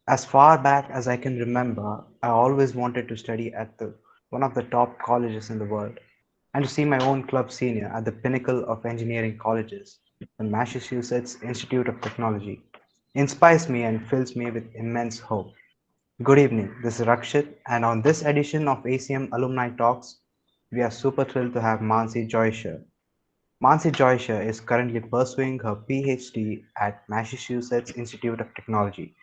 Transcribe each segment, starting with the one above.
As far back as I can remember, I always wanted to study at one of the top colleges in the world and to see my own club senior at the pinnacle of engineering colleges, the Massachusetts Institute of Technology, inspires me and fills me with immense hope. Good evening, this is Rakshit, and on this edition of ACM Alumni Talks, we are super thrilled to have Mansi Joisher. Mansi Joisher is currently pursuing her PhD at Massachusetts Institute of Technology.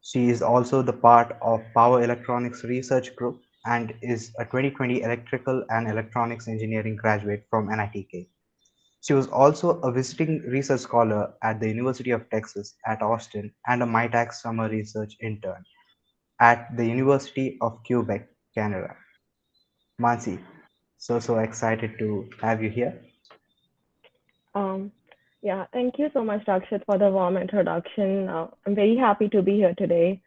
She is also the part of Power Electronics Research Group and is a 2020 Electrical and Electronics Engineering graduate from NITK. She was also a visiting research scholar at the University of Texas at Austin and a MITAC summer research intern at the University of Quebec, Canada. Mansi, so excited to have you here. Um, yeah, thank you so much, Rakshit, for the warm introduction. I'm very happy to be here today.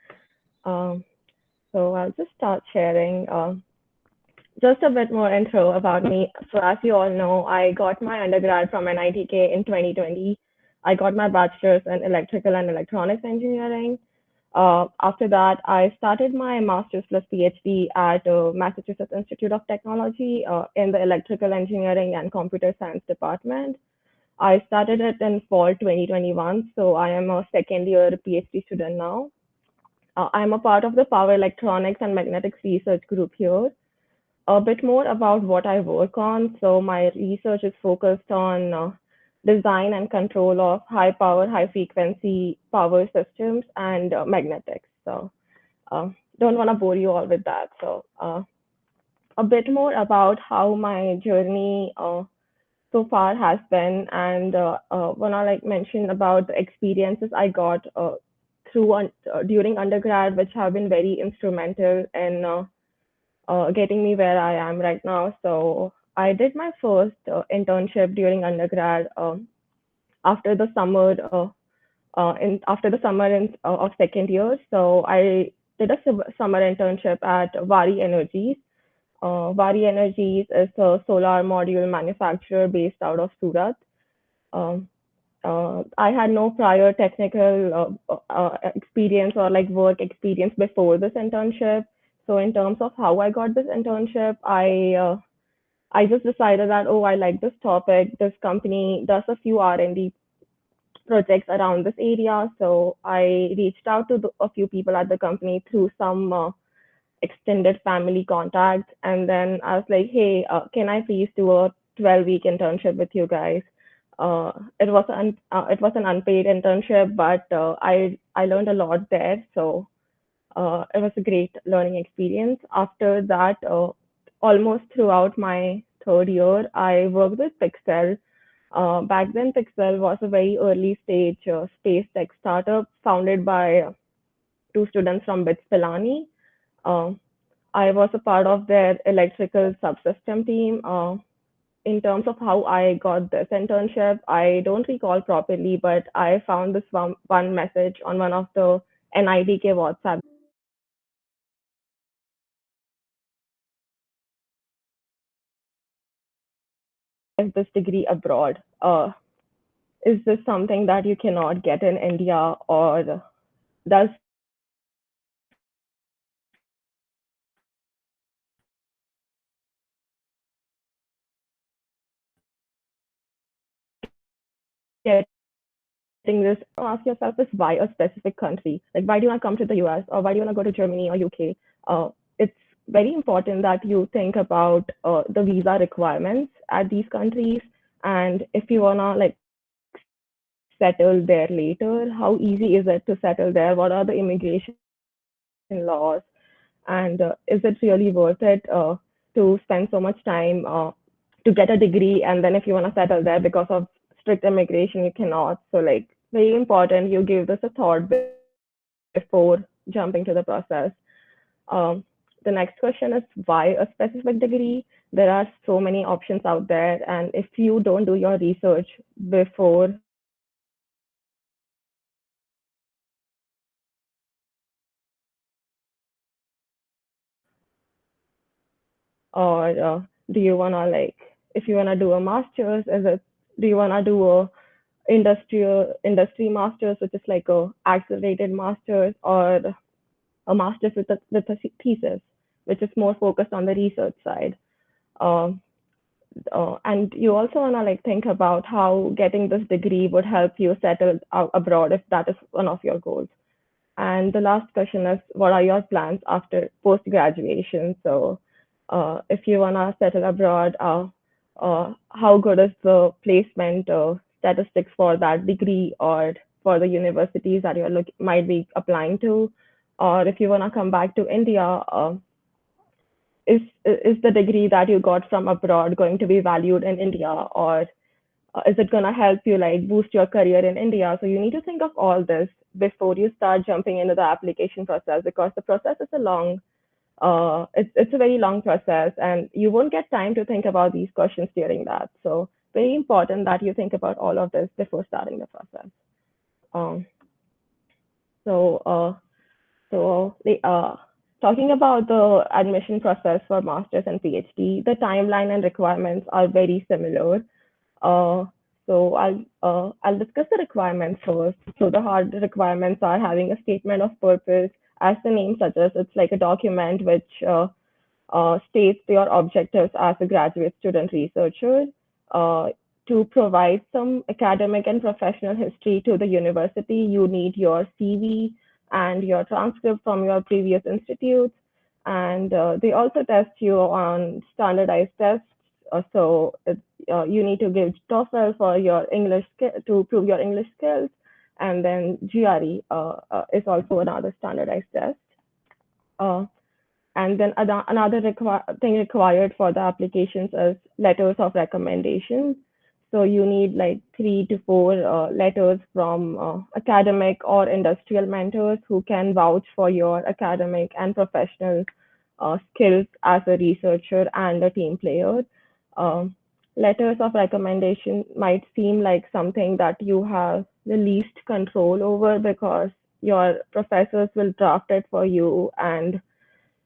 Um, so I'll just start sharing just a bit more intro about me. So as you all know, I got my undergrad from NITK in 2020. I got my bachelor's in electrical and electronics engineering. After that, I started my master's plus PhD at Massachusetts Institute of Technology in the electrical engineering and computer science department. I started it in fall 2021, so I am a second year PhD student now. I'm a part of the power electronics and magnetics research group here. A bit more about what I work on. So my research is focused on design and control of high power, high frequency power systems and magnetics. So uh, don't want to bore you all with that. So a bit more about how my journey so far has been, and when I like mention about the experiences I got during undergrad, which have been very instrumental in getting me where I am right now. So I did my first internship during undergrad after the summer of second year. So I did a summer internship at Vari Energies. Vari Energies is a solar module manufacturer based out of Surat. Um, I had no prior technical experience or like work experience before this internship. So in terms of how I got this internship, I just decided that, oh, I like this topic. This company does a few R&D projects around this area. So I reached out to a few people at the company through some extended family contacts. And then I was like, hey, can I please do a 12-week internship with you guys? It was an unpaid internship, but I learned a lot there. So it was a great learning experience. After that, almost throughout my third year, I worked with Pixel. Back then, Pixel was a very early stage space tech startup founded by two students from BITS Pilani. Uh, I was a part of their electrical subsystem team. In terms of how I got this internship, I don't recall properly, but I found this one message on one of the NITK WhatsApp is this degree abroad. Is this something that you cannot get in India, or does getting this, ask yourself is why a specific country? Like, why do you want to come to the US or why do you want to go to Germany or UK? It's very important that you think about the visa requirements at these countries. And if you want to like settle there later, how easy is it to settle there? What are the immigration laws? And is it really worth it to spend so much time to get a degree, and then if you want to settle there because of strict immigration you cannot. So like very important you give this a thought before jumping to the process. um, the next question is why a specific degree. There are so many options out there, and if you don't do your research before or do you want to like if you want to do a master's, is it do you want to do a industry masters, which is like a accelerated masters, or a master's with a thesis, which is more focused on the research side. Uh, and you also want to like think about how getting this degree would help you settle out abroad if that is one of your goals. And the last question is, what are your plans after post graduation? So, if you wanna settle abroad, how good is the placement statistics for that degree or for the universities that you might be applying to? Or if you wanna come back to India, is the degree that you got from abroad going to be valued in India, or is it going to help you like boost your career in India? So you need to think of all this before you start jumping into the application process, because the process is a long, it's a very long process, and you won't get time to think about these questions during that. So very important that you think about all of this before starting the process. Um, so talking about the admission process for masters and PhD, the timeline and requirements are very similar. Uh, I'll discuss the requirements first. So the hard requirements are having a statement of purpose. As the name suggests, it's like a document which states your objectives as a graduate student researcher, uh, to provide some academic and professional history to the university. You need your CV and your transcript from your previous institutes. And they also test you on standardized tests. You need to give TOEFL for your to prove your English skills. And then GRE is also another standardized test. Uh, and then another thing required for the applications is letters of recommendation. So you need like 3 to 4 letters from academic or industrial mentors who can vouch for your academic and professional skills as a researcher and a team player. Um, Letters of recommendation might seem like something that you have the least control over, because your professors will draft it for you, and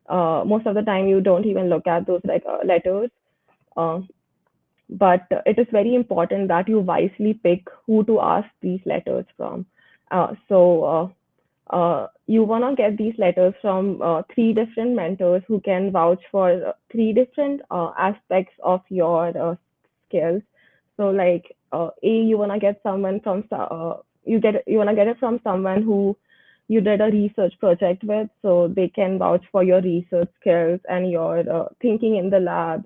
most of the time you don't even look at those like letters. Uh, but it is very important that you wisely pick who to ask these letters from. You want to get these letters from 3 different mentors who can vouch for 3 different aspects of your skills. So like you want to get someone from you want to get it from someone who you did a research project with, so they can vouch for your research skills and your thinking in the lab.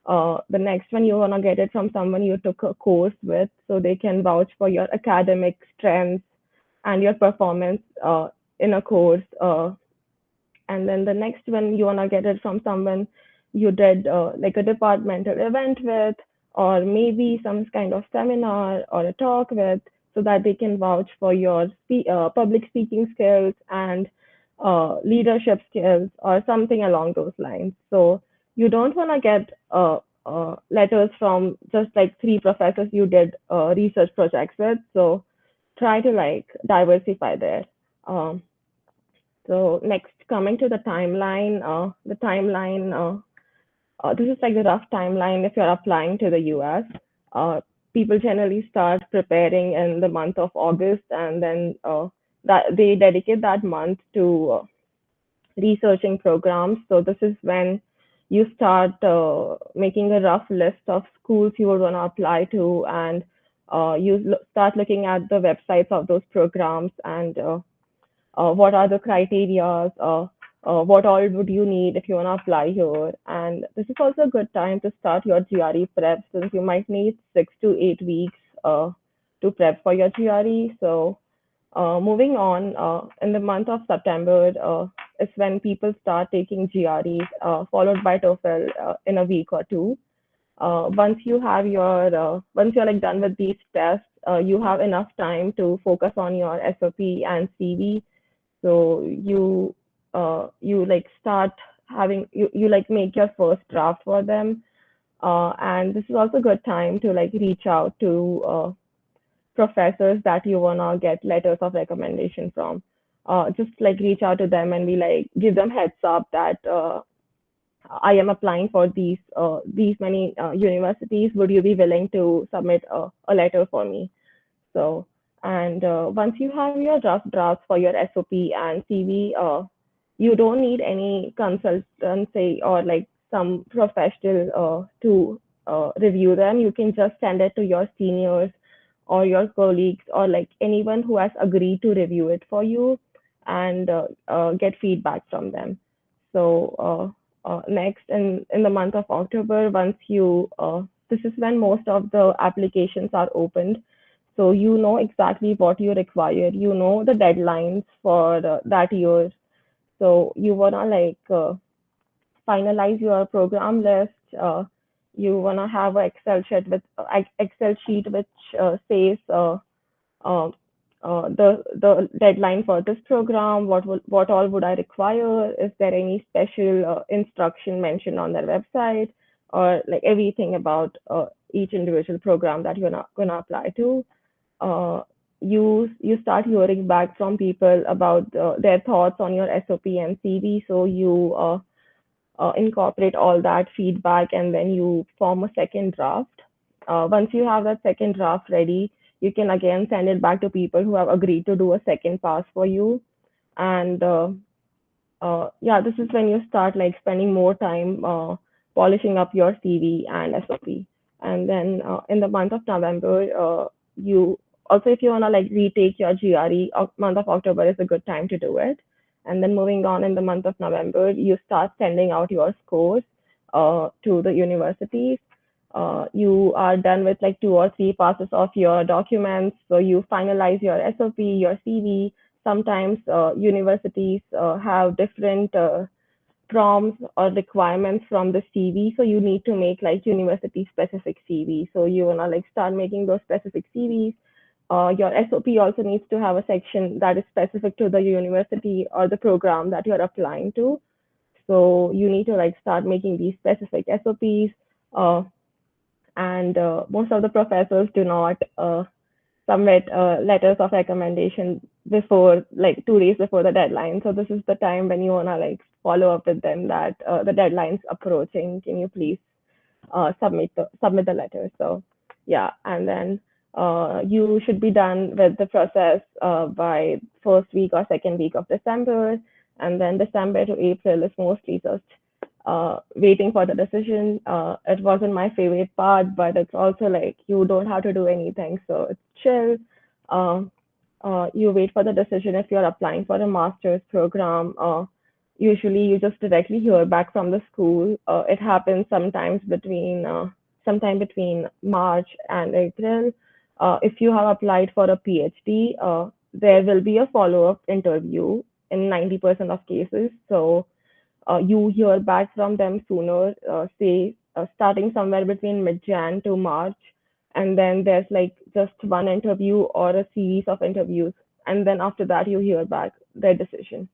The next one, you want to get it from someone you took a course with, so they can vouch for your academic strengths and your performance in a course. And then the next one, you want to get it from someone you did like a departmental event with, or maybe some kind of seminar or a talk with, so that they can vouch for your public speaking skills and leadership skills or something along those lines. So you don't want to get letters from just like 3 professors you did research projects with. So try to like diversify there. Um, so next, coming to the timeline, this is like the rough timeline if you're applying to the US. Uh, People generally start preparing in the month of August, and then that they dedicate that month to researching programs. So this is when you start making a rough list of schools you would want to apply to, and start looking at the websites of those programs, and what are the criteria, what all would you need if you want to apply here. And this is also a good time to start your GRE prep, since you might need 6 to 8 weeks to prep for your GRE. So moving on, in the month of September is when people start taking GREs, followed by TOEFL in a week or two. Once you're like done with these tests, you have enough time to focus on your SOP and CV. So you like start you like make your first draft for them, and this is also a good time to like reach out to professors that you wanna get letters of recommendation from. Just like reach out to them and be like, give them heads up that I am applying for these many universities. Would you be willing to submit a letter for me? So, and once you have your rough drafts for your SOP and CV, you don't need any consultancy or like some professional to review them. You can just send it to your seniors or your colleagues or like anyone who has agreed to review it for you and get feedback from them. So next in the month of October, once you this is when most of the applications are opened. So you know exactly what you require. You know the deadlines for that year. So you wanna like finalize your program list. You wanna have an Excel sheet which says uh, the deadline for this program. What all would I require? Is there any special instruction mentioned on their website, or like everything about each individual program that you're not gonna apply to? uh, you start hearing back from people about their thoughts on your SOP and CV. So you incorporate all that feedback and then you form a second draft. Once you have that second draft ready, you can again send it back to people who have agreed to do a second pass for you. And yeah, this is when you start like spending more time polishing up your CV and SOP. And then in the month of November, you also, if you wanna like retake your GRE, month of October is a good time to do it. And then moving on in the month of November, you start sending out your scores to the universities. You are done with like 2 or 3 passes of your documents, so you finalize your SOP, your CV. Sometimes universities have different prompts or requirements from the CV, so you need to make like university specific CV. So you wanna like start making those specific CVs. Your SOP also needs to have a section that is specific to the university or the program that you're applying to. So you need to like start making these specific SOPs. Uh, and most of the professors do not submit letters of recommendation before like 2 days before the deadline. So this is the time when you wanna like follow up with them that the deadline's approaching. Can you please submit the letter? So yeah, and then you should be done with the process by first week or second week of December, and then December to April is mostly just waiting for the decision. It wasn't my favorite part, but it's also like you don't have to do anything, so it's chill. Uh, you wait for the decision if you're applying for a master's program. Usually, you just directly hear back from the school. It happens sometime between March and April. If you have applied for a PhD, there will be a follow-up interview in 90% of cases. So you hear back from them sooner, say starting somewhere between mid-Jan to March, and then there's like just one interview or a series of interviews, and then after that you hear back their decision.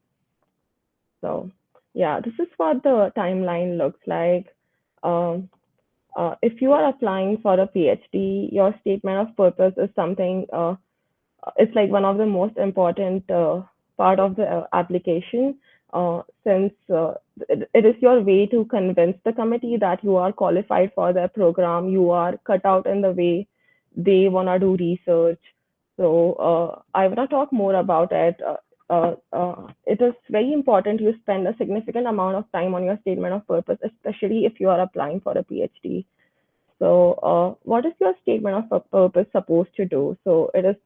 So yeah, this is what the timeline looks like. Um, if you are applying for a PhD, your statement of purpose is something it's like one of the most important part of the application, since it is your way to convince the committee that you are qualified for their program, you are cut out in the way they want to do research. So I want to talk more about it. It is very important you spend a significant amount of time on your statement of purpose, especially if you are applying for a PhD. So, what is your statement of purpose supposed to do? So, it is,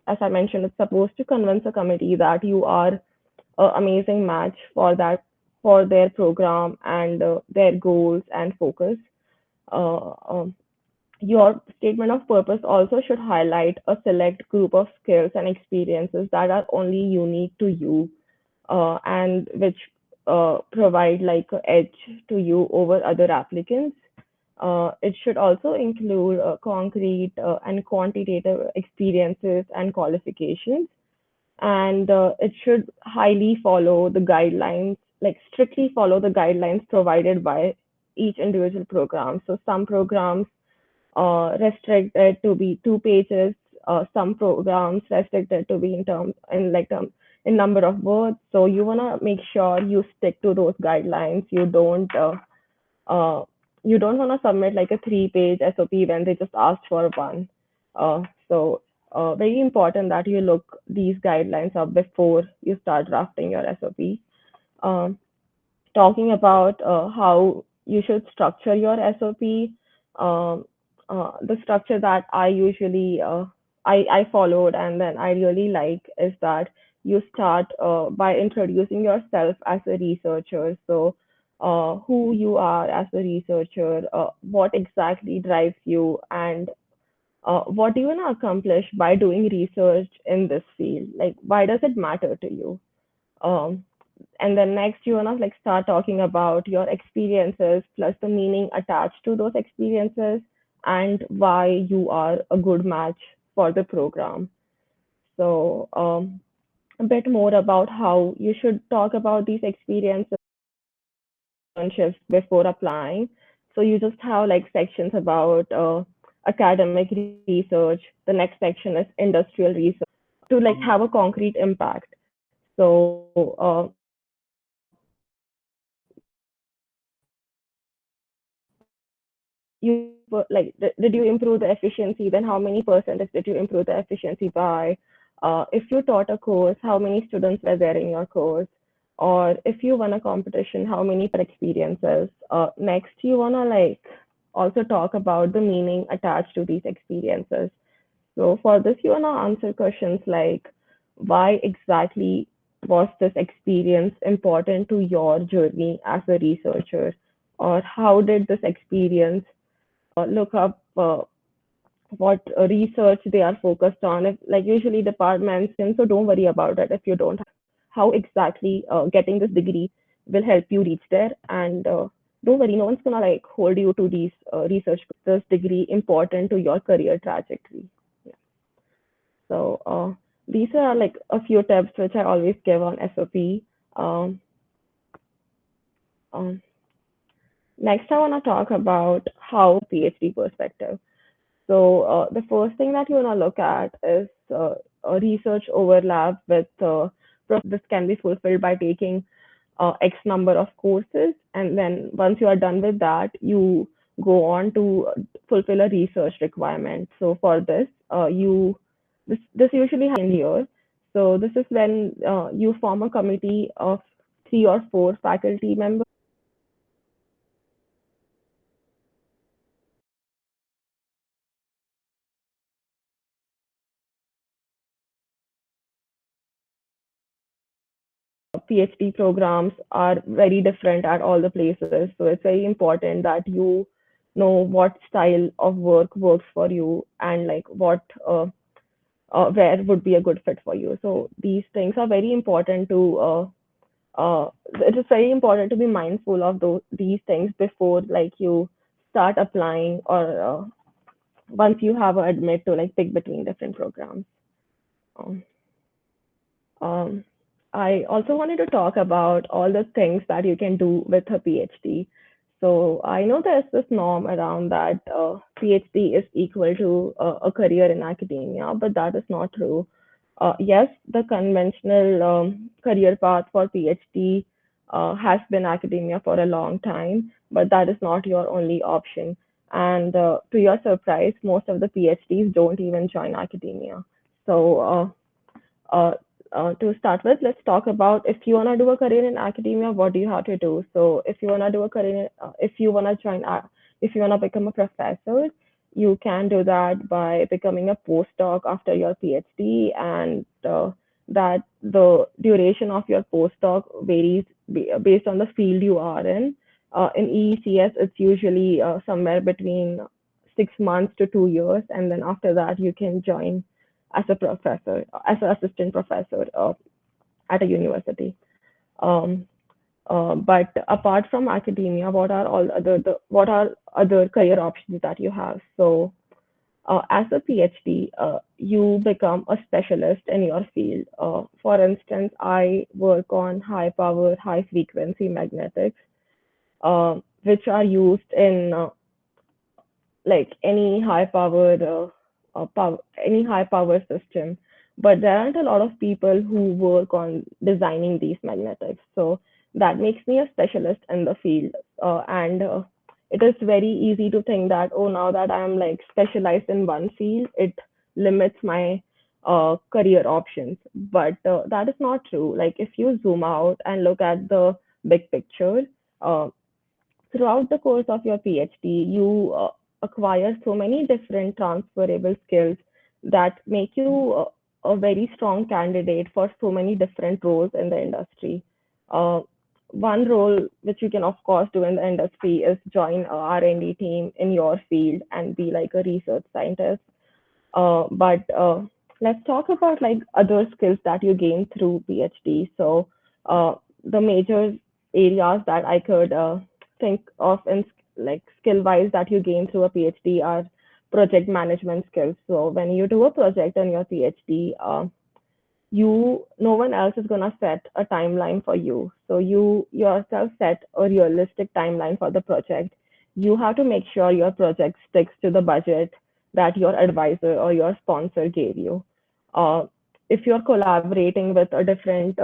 as I mentioned, it's supposed to convince a committee that you are an amazing match for their program and their goals and focus. Uh, um, your statement of purpose also should highlight a select group of skills and experiences that are only unique to you, and which provide like an edge to you over other applicants. It should also include concrete and quantitative experiences and qualifications, and it should highly follow the guidelines, like strictly follow the guidelines provided by each individual program. So some programs restricted to be 2 pages. Some programs restricted to be in number of words. So you wanna make sure you stick to those guidelines. Uh, you don't wanna submit like a 3 page SOP when they just asked for one. So very important that you look these guidelines up before you start drafting your SOP. um, talking about how you should structure your SOP. Um, the structure that I usually I followed and then I really like is that you start by introducing yourself as a researcher. So, who you are as a researcher, what exactly drives you, and what do you want to accomplish by doing research in this field? Like, why does it matter to you? Um, and then next, you want to like start talking about your experiences plus the meaning attached to those experiences and why you are a good match for the program. So, a bit more about how you should talk about these experiences, internships before applying. So you just have like sections about academic research. The next section is industrial research to like have a concrete impact. So you like did you improve the efficiency? Then how many percentage did you improve the efficiency by? If you taught a course, how many students were there in your course? Or if you won a competition, how many experiences? Next, you wanna like also talk about the meaning attached to these experiences. So for this, you wanna answer questions like why exactly was this experience important to your journey as a researcher? Or how did this experience look up what research they are focused on. If, like usually departments, and so don't worry about it if you don't have how exactly getting this degree will help you reach there. And don't worry, no one's gonna like hold you to these research. This degree important to your career trajectory. Yeah. So these are like a few tips which I always give on SOP. Um, um, Next, I want to talk about how PhD perspective. So the first thing that you want to look at is a research overlap with this can be fulfilled by taking X number of courses, and then once you are done with that, you go on to fulfill a research requirement. So for this, this usually happens in year. So this is when you form a committee of 3 or 4 faculty members PhD programs are very different at all the places. So it's very important that you know what style of work works for you and like what where would be a good fit for you. So these things are very important to it is very important to be mindful of these things before like you start applying or once you have a admit to like pick between different programs. Um, Um, I also wanted to talk about all the things that you can do with a PhD. So I know there's this norm around that PhD is equal to a career in academia, but that is not true. Yes, the conventional career path for PhD has been academia for a long time, but that is not your only option. And to your surprise, most of the PhDs don't even join academia. So uh, to start with, let's talk about if you want to do a career in academia, what do you have to do? So if you want to do a career, if you want to join, if you want to become a professor, you can do that by becoming a postdoc after your PhD, and that the duration of your postdoc varies based on the field you are in. In EECS, it's usually somewhere between 6 months to 2 years, and then after that, you can join as a professor, as an assistant professor at a university. Um, but apart from academia, what are other career options that you have? So as a PhD, you become a specialist in your field. For instance, I work on high power, high frequency magnetics, which are used in like any high powered any high power system, but there aren't a lot of people who work on designing these magnetics, so that makes me a specialist in the field. And it is very easy to think that, oh, now that I'm like specialized in one field, it limits my career options. But that is not true. Like if you zoom out and look at the big picture, uh, throughout the course of your PhD, you acquire so many different transferable skills that make you a very strong candidate for so many different roles in the industry. Uh, One role which you can of course do in the industry is join a R&D team in your field and be like a research scientist. But let's talk about like other skills that you gain through PhD. So the major areas that I could think of in like skill wise that you gain through a PhD are project management skills. So when you do a project in your PhD, no one else is going to set a timeline for you. So you yourself set a realistic timeline for the project. You have to make sure your project sticks to the budget that your advisor or your sponsor gave you. uh, if you're collaborating with a different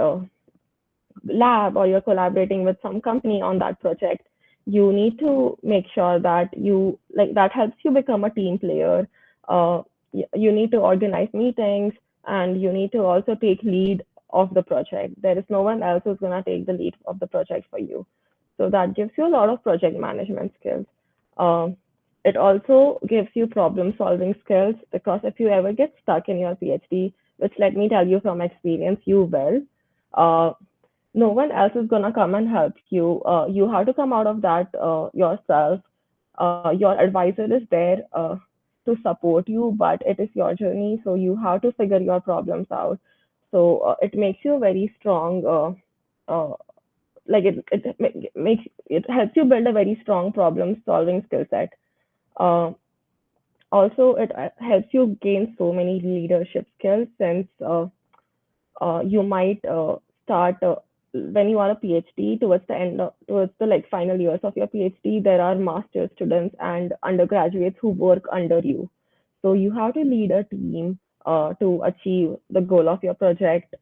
lab or you're collaborating with some company on that project, you need to make sure that you like that helps you become a team player. You need to organize meetings, and you need to also take lead of the project. There is no one else who's going to take the lead of the project for you. So that gives you a lot of project management skills. um, it also gives you problem solving skills, because if you ever get stuck in your PhD, which let me tell you from experience, you will, uh, no one else is going to come and help you. You have to come out of that yourself. Your advisor is there to support you, but it is your journey, so you have to figure your problems out. So it makes you very strong. Like makes it helps you build a very strong problem solving skill set. Uh, Also, it helps you gain so many leadership skills, since you might start when you are a PhD towards the towards the like final years of your PhD. There are master students and undergraduates who work under you, so you have to lead a team to achieve the goal of your project.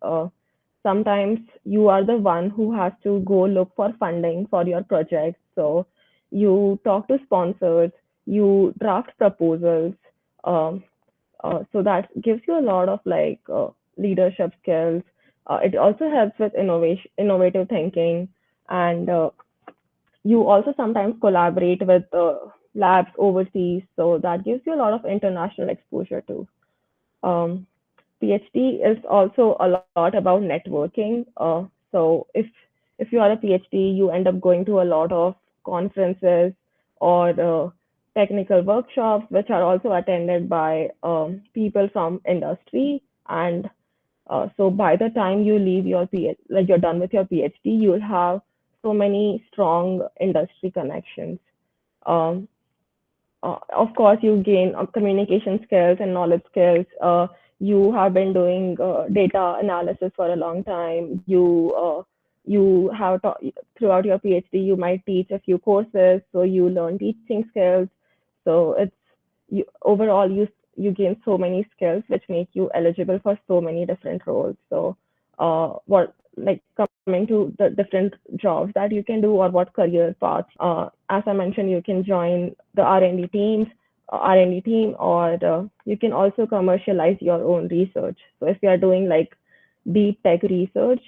Sometimes you are the one who has to go look for funding for your project, so you talk to sponsors, you draft proposals. um, so that gives you a lot of like leadership skills. It also helps with innovative thinking, and you also sometimes collaborate with labs overseas. So that gives you a lot of international exposure too. Um, PhD is also a lot about networking. So if you are a PhD, you end up going to a lot of conferences or technical workshops, which are also attended by people from industry. And so by the time you leave your PhD, like you're done with your PhD, you'll have so many strong industry connections. Um, of course, you gain communication skills and knowledge skills. You have been doing data analysis for a long time. You have throughout your PhD, you might teach a few courses, so you learn teaching skills. So it's overall you gain so many skills which make you eligible for so many different roles. So what like coming to the different jobs that you can do or what career paths. As I mentioned, you can join the R&D team, or you can also commercialize your own research. So if you are doing like deep tech research,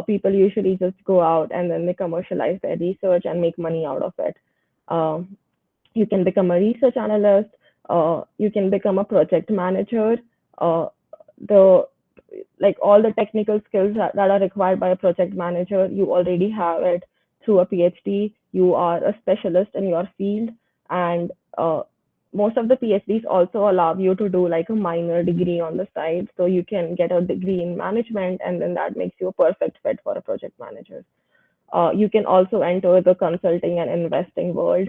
people usually just go out and then they commercialize their research and make money out of it. Um, you can become a research analyst. You can become a project manager. The like all the technical skills that are required by a project manager, you already have it through a PhD. You are a specialist in your field, and most of the PhDs also allow you to do like a minor degree on the side, so you can get a degree in management, and then that makes you a perfect fit for a project manager. You can also enter the consulting and investing world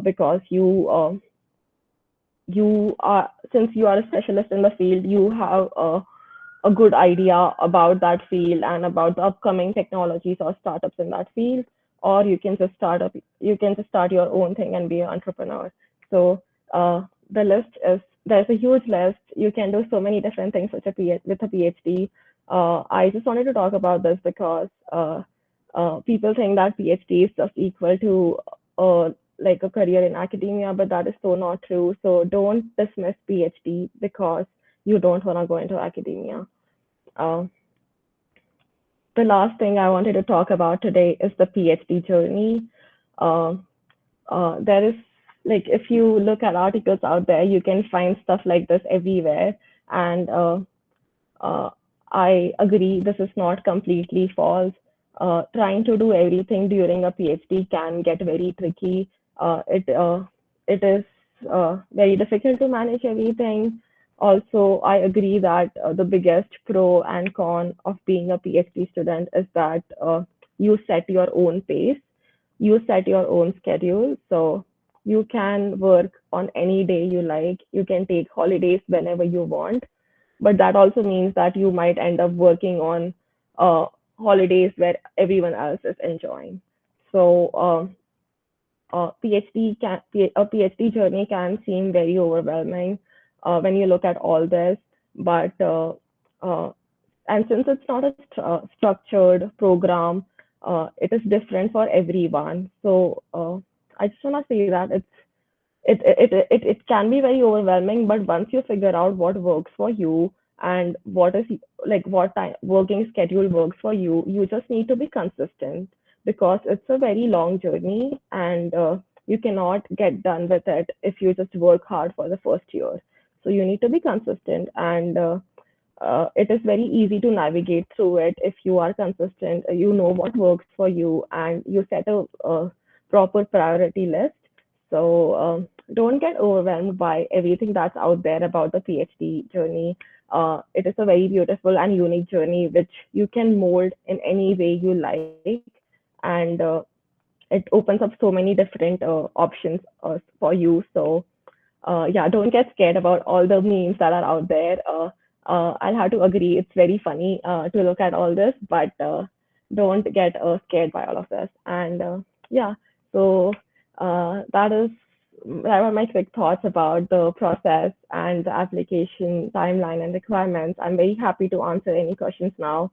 because you are since you are a specialist in the field, you have a good idea about that field and about the upcoming technologies or startups in that field. Or you can just start your own thing and be an entrepreneur. So the list is there's a huge list. You can do so many different things with with a PhD. I just wanted to talk about this because people think that PhD is just equal to like a career in academia, but that is so not true. So don't dismiss PhD because you don't want to go into academia. Uh, the last thing I wanted to talk about today is the PhD journey. Uh, there is like if you look at articles out there, you can find stuff like this everywhere, and uh, I agree this is not completely false. Trying to do everything during a PhD can get very tricky. It is very difficult to manage everything. Also, I agree that the biggest pro and con of being a PhD student is that you set your own pace, you set your own schedule, so you can work on any day you like. You can take holidays whenever you want, but that also means that you might end up working on uh, holidays where everyone else is enjoying. So a PhD journey can seem very overwhelming when you look at all this, but uh, and since it's not a structured program, it is different for everyone. So I just want to say that it can be very overwhelming, but once you figure out what works for you and what is like what time working schedule works for you, you just need to be consistent because it's a very long journey, and you cannot get done with it if you just work hard for the first year. So you need to be consistent, and it is very easy to navigate through it if you are consistent, you know what works for you, and you set a proper priority list. So don't get overwhelmed by everything that's out there about the PhD journey. It is a very beautiful and unique journey which you can mold in any way you like, and it opens up so many different options for you. So yeah, don't get scared about all the memes that are out there. I'll have to agree, it's very funny to look at all this, but don't get scared by all of this. And yeah, so that were my quick thoughts about the process and the application timeline and requirements. I'm very happy to answer any questions now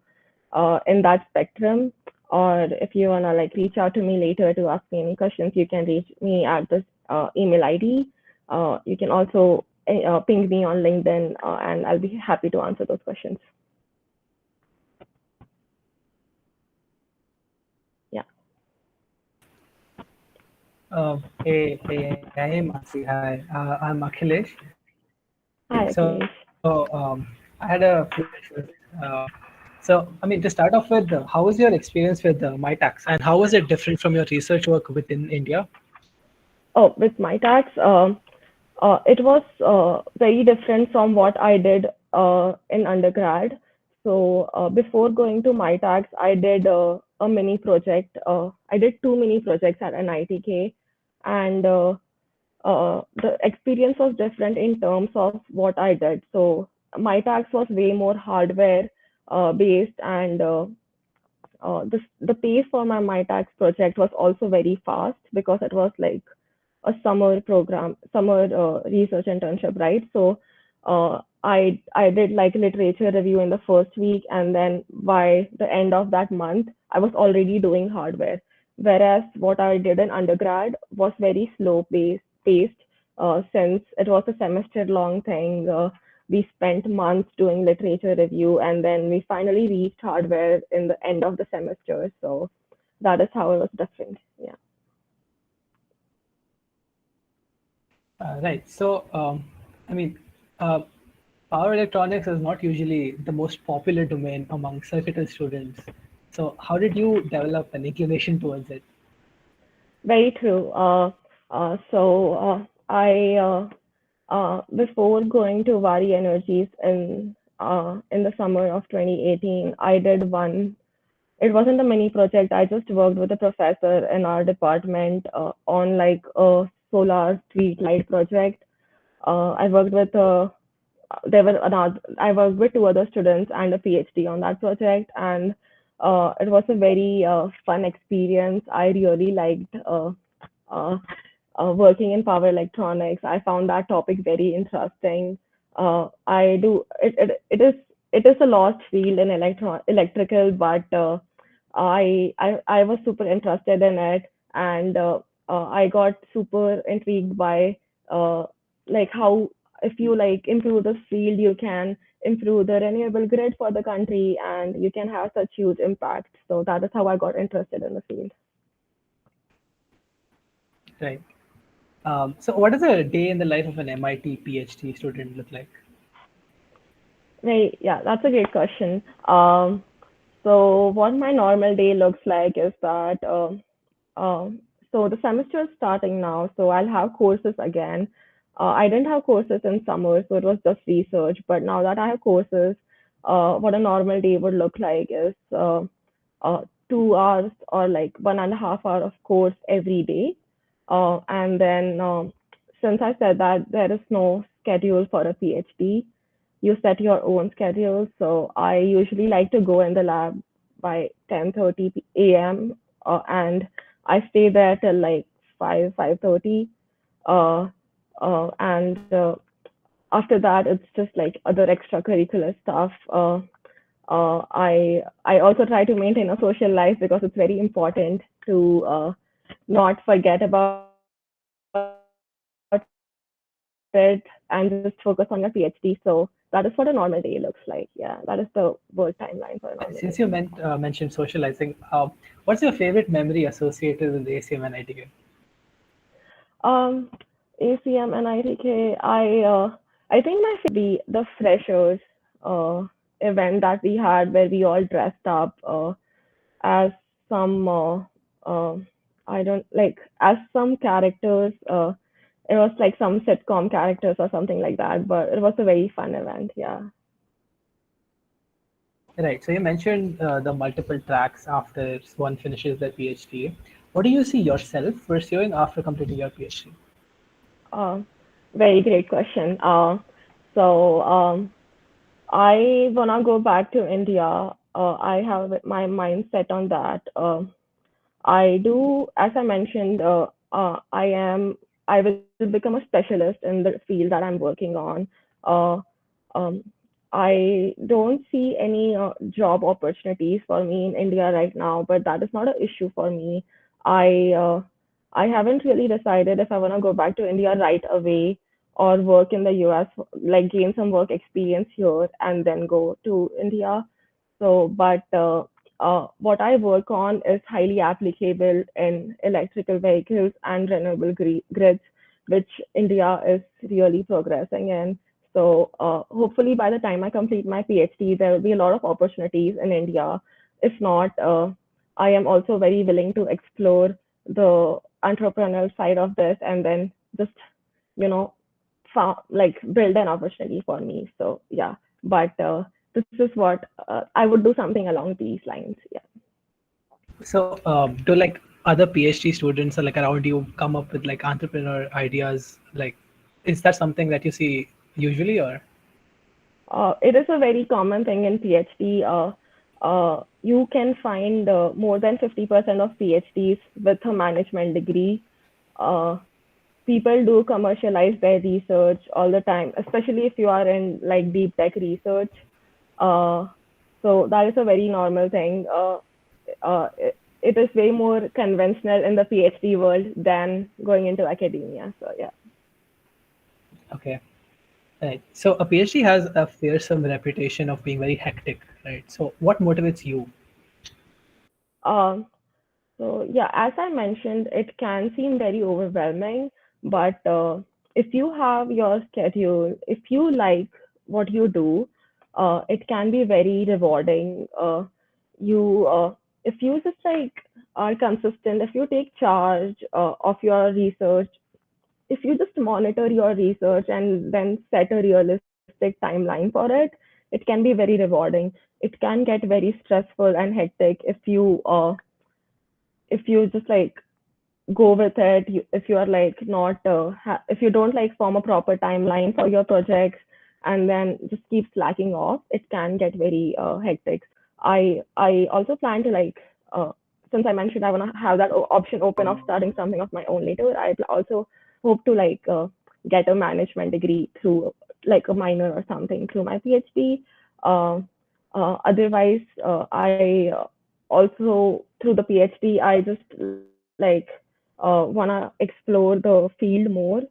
in that spectrum. Or if you wanna like reach out to me later to ask me any questions, you can reach me at this email ID. You can also ping me on LinkedIn, and I'll be happy to answer those questions. Yeah. Hey, Mansi. Hi, I'm Akhilesh. Hi, So Akhilesh. I had a few questions. To start off with, how was your experience with MyTax, and how was it different from your research work within India? Oh, with my tax, it was very different from what I did in undergrad. So before going to my tax, I did a mini project. I did two mini projects at NITK, and the experience was different in terms of what I did. So my tax was way more hardware based, and the pace for my tax project was also very fast because it was like a summer program, summer research internship, right? So I did like literature review in the first week, and then by the end of that month, I was already doing hardware. Whereas what I did in undergrad was very paced, since it was a semester long thing. We spent months doing literature review, and then we finally reached hardware in the end of the semester. So that is how it was different. Yeah. Right. I mean, uh, power electronics is not usually the most popular domain among circuital students. So, how did you develop an inclination towards it? Very true. So I before going to Vari Energies in the summer of 2018, I did one. It wasn't a mini project. I just worked with a professor in our department on like a solar street light project. I worked with there were another, I worked with two other students and a PhD on that project, and it was a very fun experience. I really liked uh, working in power electronics. I found that topic very interesting. I do it is a lost field in electrical, but I was super interested in it, and I got super intrigued by uh, like how if you like improve the field, you can improve the renewable grid for the country, and you can have such huge impact. So that is how I got interested in the field. Right. So what does a day in the life of an MIT PhD student look like? Right, yeah, that's a great question. So what my normal day looks like is that so the semester is starting now, so I'll have courses again. I didn't have courses in summer, so it was just research. But now that I have courses, what a normal day would look like is 2 hours or like 1.5 hour of course every day. And then since I said that there is no schedule for a PhD, you set your own schedule. So I usually like to go in the lab by 10:30 a.m. And I stay there till like 5:30. Uh, and after that, it's just like other extracurricular stuff. I also try to maintain a social life because it's very important to not forget about it and just focus on your PhD. So that is what a normal day looks like. Yeah, that is the work timeline for a normal day. Since you mentioned socializing, what's your favorite memory associated with ACM and ITK? ACM and ITK, I think my favorite would be the freshers uh, event that we had where we all dressed up as some uh, I don't like as some characters. It was like some sitcom characters or something like that, but it was a very fun event. Yeah. Right. So you mentioned the multiple tracks after one finishes their PhD. What do you see yourself pursuing after completing your PhD? Uh, Very great question. So I wanna go back to India. I have my mind set on that. I do, as I mentioned, I will become a specialist in the field that I'm working on. Uh, um, I don't see any job opportunities for me in India right now, but that is not an issue for me. I uh, I haven't really decided if I want to go back to India right away or work in the US, like gain some work experience here and then go to India. So, but what I work on is highly applicable in electrical vehicles and renewable grids, which India is really progressing in. So, hopefully, by the time I complete my PhD, there will be a lot of opportunities in India. If not, I am also very willing to explore the entrepreneurial side of this and then just, you know, like build an opportunity for me. So, yeah, but this is what I would do something along these lines. Yeah. So, do like other PhD students or like around you come up with like entrepreneur ideas? Like, is that something that you see usually, or? It is a very common thing in PhD. You can find more than 50% of PhDs with a management degree. Uh, People do commercialize their research all the time, especially if you are in like deep tech research. Uh, so that is a very normal thing. It is way more conventional in the PhD world than going into academia. So yeah. Okay. Right. So a PhD has a fearsome reputation of being very hectic, right? So what motivates you? Um, So yeah, as I mentioned, it can seem very overwhelming, but if you have your schedule, if you like what you do, it can be very rewarding. You If you just like are consistent, if you take charge of your research, if you just monitor your research and then set a realistic timeline for it, it can be very rewarding. It can get very stressful and hectic if you just like go with it. If you are like not if you don't like form a proper timeline for your projects and then just keep slacking off, it can get very hectic. I also plan to like since I mentioned I want to have that option open of starting something of my own later. I also hope to like get a management degree through like a minor or something through my PhD. uh, Otherwise I also through the PhD I just like want to explore the field more.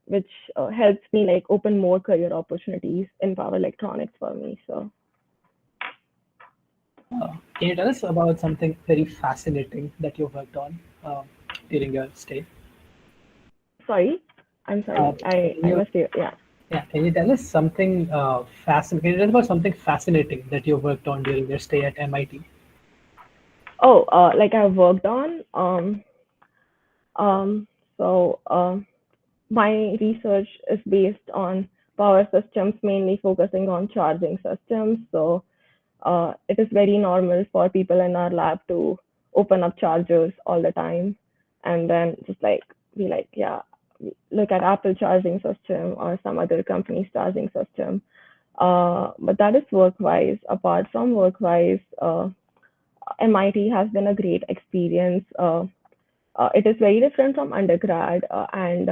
which helps me like open more career opportunities in power electronics for me. So Can you tell us about something very fascinating that you worked on during your stay? sorry, I'm Uh, sorry, can I you must say, yeah. can you tell us something fascinating? Can you tell us about something fascinating that you worked on during your stay at MIT? Oh, like I worked on um so my research is based on power systems, mainly focusing on charging systems. So it is very normal for people in our lab to open up chargers all the time and then just like be like, yeah, look at Apple charging system or some other company's charging system. But that is work-wise. Apart from work-wise, MIT has been a great experience. It is very different from undergrad, and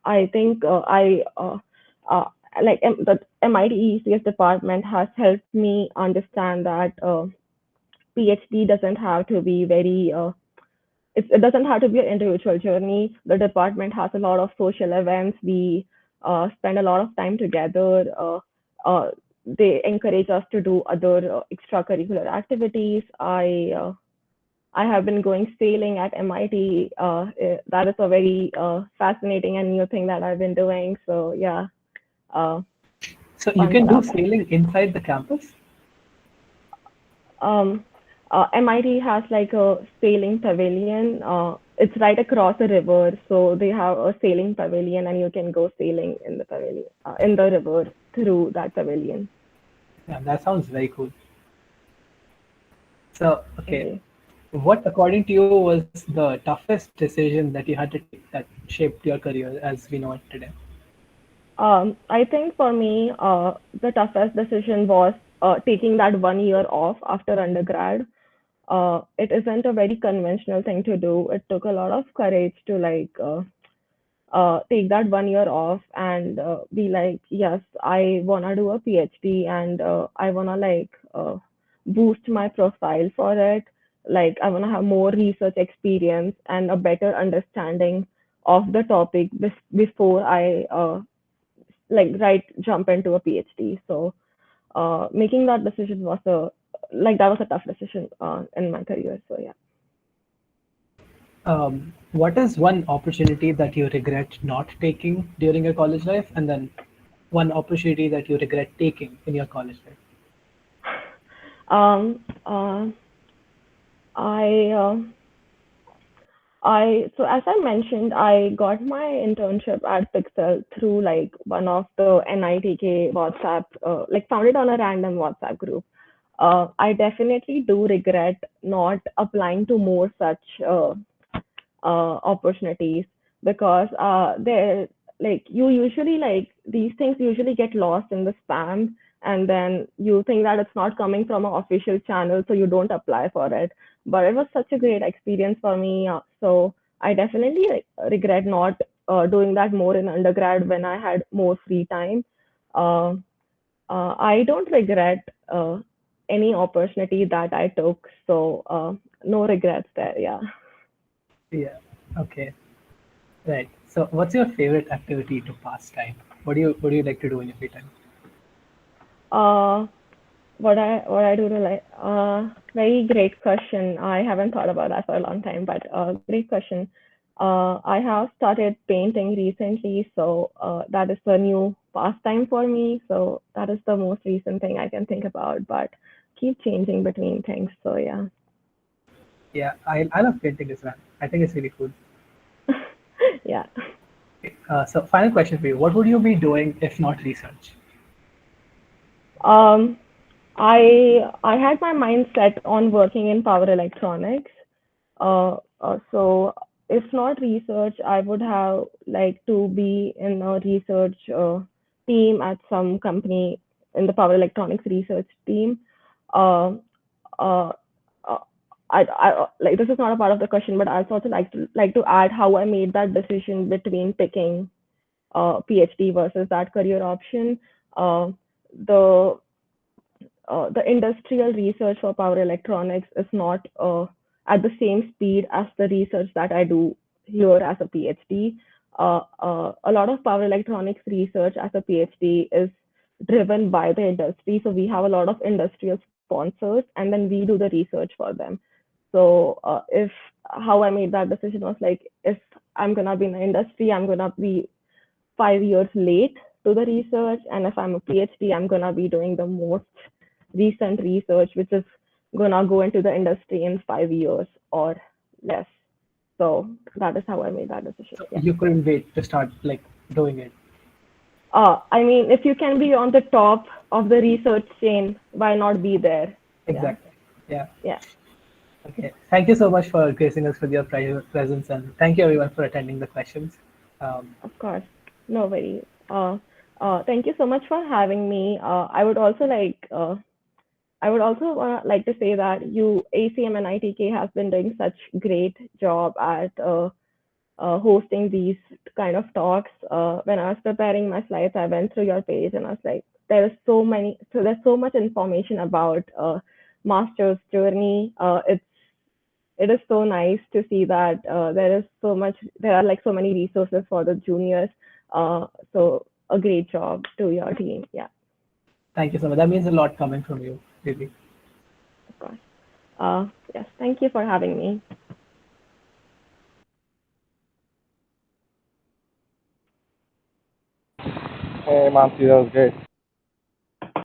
I think uh, like the MIT ECS department has helped me understand that PhD doesn't have to be very it doesn't have to be an individual journey. The department has a lot of social events. We spend a lot of time together. They encourage us to do other extracurricular activities. I have been going sailing at MIT. That is a very fascinating and new thing that I've been doing. So yeah, uh, So you fun can do stuff. sailing inside the campus? Um, MIT has like a sailing pavilion. It's right across a river, so they have a sailing pavilion, and you can go sailing in the pavilion, in the river through that pavilion. Yeah, that sounds very cool. So, okay, Okay. what according to you was the toughest decision that you had to take that shaped your career as we know it today? I think for me, the toughest decision was taking that 1 year off after undergrad. It isn't a very conventional thing to do. It took a lot of courage to like take that 1 year off and be like, yes, I wanna do a PhD and I wanna like boost my profile for it. Like I wanna have more research experience and a better understanding of the topic before I like right jump into a PhD. So making that decision was a like that was a tough decision in my career. So yeah. What is one opportunity that you regret not taking during your college life, and then one opportunity that you regret taking in your college life? Um, I so as I mentioned, I got my internship at Pixel through like one of the NITK WhatsApp, like found it on a random WhatsApp group. I definitely do regret not applying to more such opportunities because they're like you usually like these things usually get lost in the spam and then you think that it's not coming from an official channel so you don't apply for it, but it was such a great experience for me, so I definitely like, regret not doing that more in undergrad when I had more free time. uh, I don't regret any opportunity that I took, so no regrets there, yeah. Yeah. Okay. Right. So, what's your favorite activity to pass time? What do you like to do in your free time? uh, what I do to like very great question. I haven't thought about that for a long time, but great question. I have started painting recently, so that is the new pastime for me. So that is the most recent thing I can think about, but keep changing between things. So yeah. Yeah, I love painting as well. I think it's really cool. Yeah. So, final question for you: what would you be doing if not research? Um, I had my mind set on working in power electronics. So if not research, I would have like to be in a research team at some company in the power electronics research team. Uh, uh, uh, I like this is not a part of the question, but I also like to add how I made that decision between picking PhD versus that career option. Uh, the the industrial research for power electronics is not at the same speed as the research that I do here as a PhD. A lot of power electronics research as a PhD is driven by the industry. So we have a lot of industrial sponsors, and then we do the research for them. So if how I made that decision was like, if I'm gonna be in the industry, I'm gonna be 5 years late to the research, and if I'm a PhD, I'm gonna be doing the most recent research, which is gonna go into the industry in 5 years or less. So that is how I made that decision. So Yeah. you couldn't wait to start like doing it. I mean, if you can be on the top of the research chain, why not be there? Yeah. Exactly. Yeah. Yeah. Okay. Thank you so much for gracing us with your presence, and thank you everyone for attending the questions. Of course. No worries. Thank you so much for having me. I would also like to say that ACM and ITK has been doing such great job at hosting these kind of talks. When I was preparing my slides, I went through your page and I was like, there's so much information about master's journey. It is so nice to see that there are like so many resources for the juniors. So a great job to your team. Yeah, Thank you so much. That means a lot coming from you, really. of course. Yes, thank you for having me. Hey, Mansi, that was great.